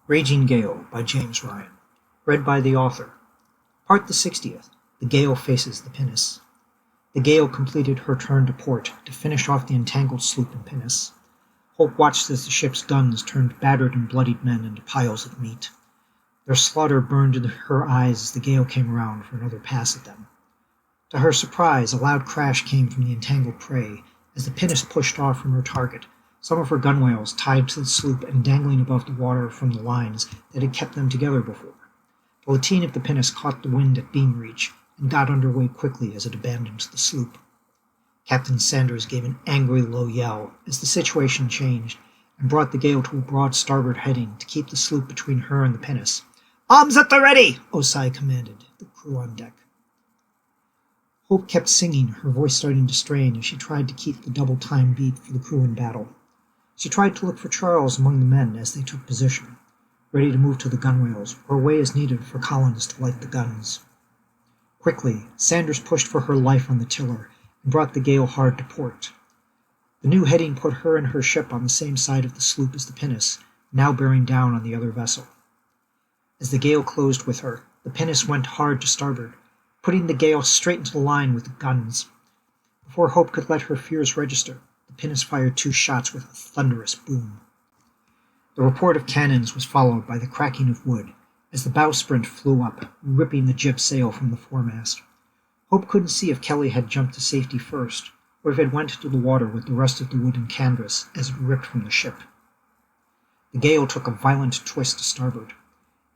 Raging Gale by James Ryan. Read by the author. Part the 60th. The Gale faces the Pinnace. The Gale completed her turn to port to finish off the entangled sloop in Pinnace. Hope watched as the ship's guns turned battered and bloodied men into piles of meat. Their slaughter burned into her eyes as the Gale came around for another pass at them. To her surprise, a loud crash came from the entangled prey as the Pinnace pushed off from her target, some of her gunwales tied to the sloop and dangling above the water from the lines that had kept them together before. The lateen of the Pinnace caught the wind at beam reach and got under way quickly as it abandoned the sloop. Captain Sanders gave an angry low yell as the situation changed and brought the Gale to a broad starboard heading to keep the sloop between her and the Pinnace. "Arms at the ready!" Osai commanded the crew on deck. Hope kept singing, her voice starting to strain as she tried to keep the double time beat for the crew in battle. She tried to look for Charles among the men as they took position, ready to move to the gunwales or away as needed for Collins to light the guns. Quickly, Sanders pushed for her life on the tiller and brought the Gale hard to port. The new heading put her and her ship on the same side of the sloop as the Pinnace, now bearing down on the other vessel. As the Gale closed with her, the Pinnace went hard to starboard, putting the Gale straight into the line with the guns. Before Hope could let her fears register, the Pinnace fired 2 shots with a thunderous boom. The report of cannons was followed by the cracking of wood as the bowsprit flew up, ripping the jib sail from the foremast. Hope couldn't see if Kelly had jumped to safety first, or if it went into the water with the rest of the wooden canvas as it ripped from the ship. The Gale took a violent twist to starboard.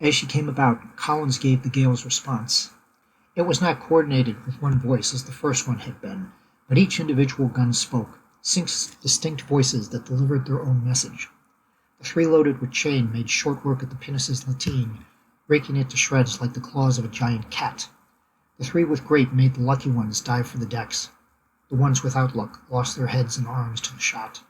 As she came about, Collins gave the Gale's response. It was not coordinated with one voice as the first one had been, but each individual gun spoke, 6 distinct voices that delivered their own message. The 3 loaded with chain made short work at the Pinnace's lateen, raking it to shreds like the claws of a giant cat. The 3 with grape made the lucky ones dive for the decks. The ones without luck lost their heads and arms to the shot.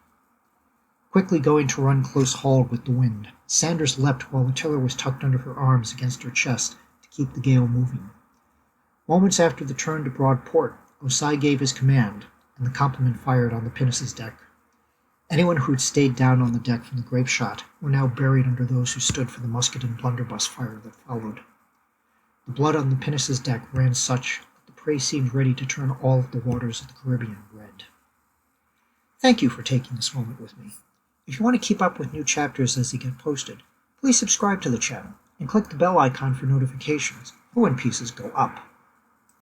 Quickly going to run close hauled with the wind, Sanders leapt while the tiller was tucked under her arms against her chest to keep the Gale moving. Moments after the turn to broad port, Osai gave his command, and the complement fired on the Pinnace's deck. Anyone who had stayed down on the deck from the grape shot were now buried under those who stood for the musket and blunderbuss fire that followed. The blood on the Pinnace's deck ran such that the prey seemed ready to turn all of the waters of the Caribbean red. Thank you for taking this moment with me. If you want to keep up with new chapters as they get posted, please subscribe to the channel and click the bell icon for notifications for when pieces go up.